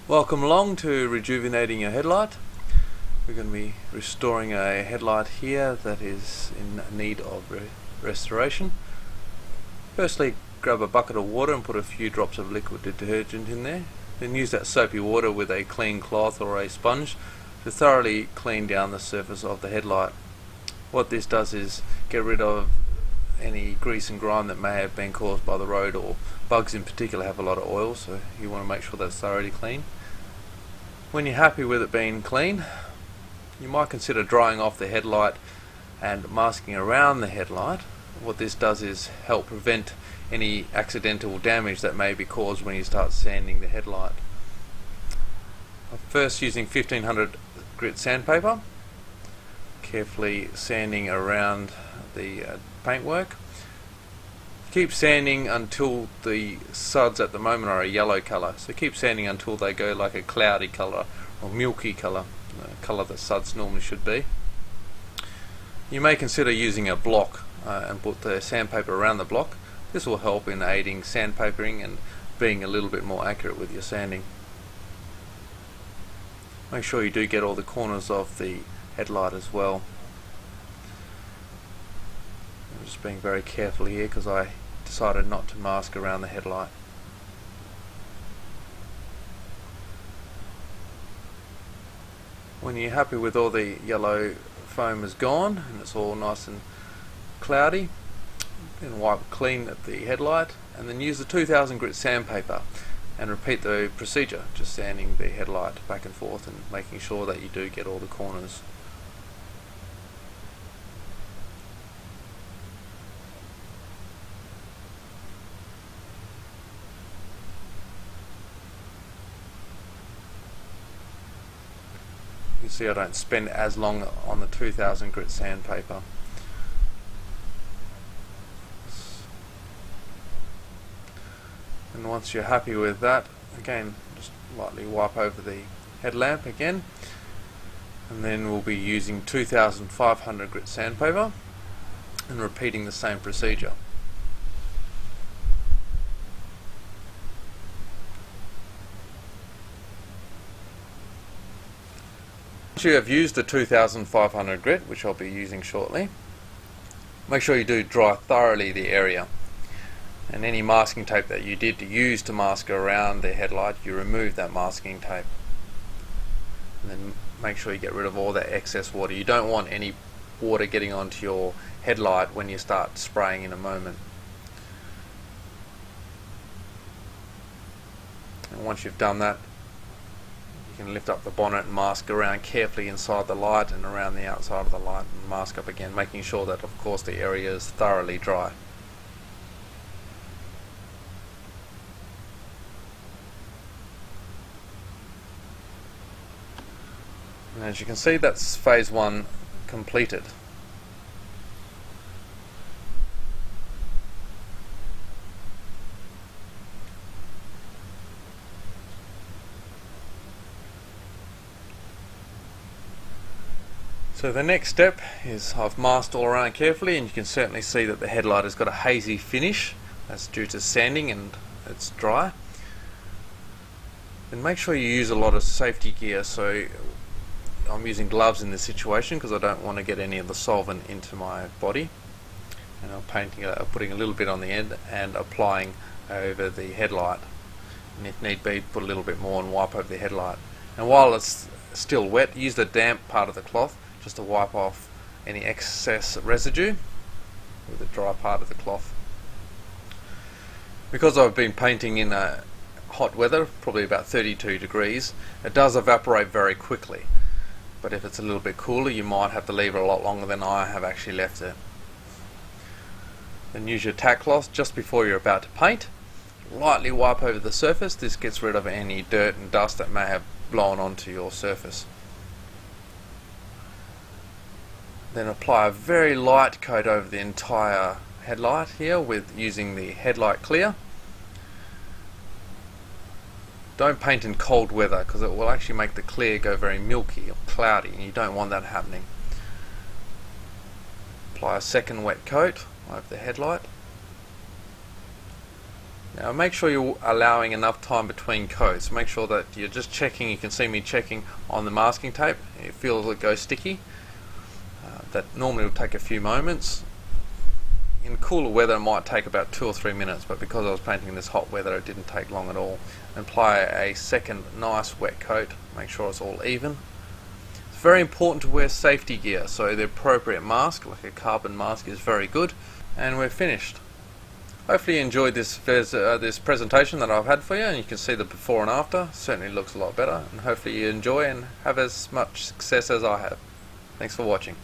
Welcome along to Rejuvenating Your Headlight. We're going to be restoring a headlight here that is in need of restoration. Firstly, grab a bucket of water and put a few drops of liquid detergent in there. Then use that soapy water with a clean cloth or a sponge to thoroughly clean down the surface of the headlight. What this does is get rid of any grease and grime that may have been caused by the road, or bugs in particular have a lot of oil, so you want to make sure that's thoroughly clean. When you're happy with it being clean, you might consider drying off the headlight and masking around the headlight. What this does is help prevent any accidental damage that may be caused when you start sanding the headlight. I'm first using 1500 grit sandpaper, carefully sanding around the paintwork. Keep sanding until the suds at the moment are a yellow colour, so keep sanding until they go like a cloudy colour or milky colour, the colour that suds normally should be. You may consider using a block and put the sandpaper around the block. This will help in aiding sandpapering and being a little bit more accurate with your sanding. Make sure you do get all the corners of the headlight as well. I'm just being very careful here because I decided not to mask around the headlight. When you're happy with all the yellow foam is gone and it's all nice and cloudy, then wipe clean at the headlight and then use the 2000 grit sandpaper and repeat the procedure, just sanding the headlight back and forth and making sure that you do get all the corners. You can see I don't spend as long on the 2000 grit sandpaper. And once you're happy with that, again, just lightly wipe over the headlamp again, and then we'll be using 2500 grit sandpaper and repeating the same procedure. Once you have used the 2500 grit, which I'll be using shortly, make sure you do dry thoroughly the area, and any masking tape that you did use to mask around the headlight, you remove that masking tape, and then make sure you get rid of all that excess water. You don't want any water getting onto your headlight when you start spraying in a moment. And once you've done that, you can lift up the bonnet and mask around carefully inside the light and around the outside of the light, and mask up again, making sure that of course the area is thoroughly dry. And as you can see, that's phase one completed. So the next step is I've masked all around carefully, and you can certainly see that the headlight has got a hazy finish. That's due to sanding and it's dry. And make sure you use a lot of safety gear. So I'm using gloves in this situation because I don't want to get any of the solvent into my body. And I'm putting a little bit on the end and applying over the headlight. And if need be, put a little bit more and wipe over the headlight. And while it's still wet, use the damp part of the cloth just to wipe off any excess residue with the dry part of the cloth. Because I've been painting in hot weather, probably about 32 degrees, it does evaporate very quickly. But if it's a little bit cooler, you might have to leave it a lot longer than I have actually left it. Then use your tack cloth just before you're about to paint. Lightly wipe over the surface. This gets rid of any dirt and dust that may have blown onto your surface. Then apply a very light coat over the entire headlight here with using the headlight clear. Don't paint in cold weather because it will actually make the clear go very milky or cloudy, and you don't want that happening. Apply a second wet coat over the headlight. Now make sure you're allowing enough time between coats. Make sure that you're just checking. You can see me checking on the masking tape. It feels it goes sticky. That normally will take a few moments. In cooler weather it might take about 2 or 3 minutes, but because I was painting in this hot weather it didn't take long at all. And apply a second nice wet coat. Make sure it's all even. It's very important to wear safety gear, so the appropriate mask, like a carbon mask, is very good. And we're finished. Hopefully you enjoyed this presentation that I've had for you, and you can see the before and after. Certainly looks a lot better, and hopefully you enjoy and have as much success as I have. Thanks for watching.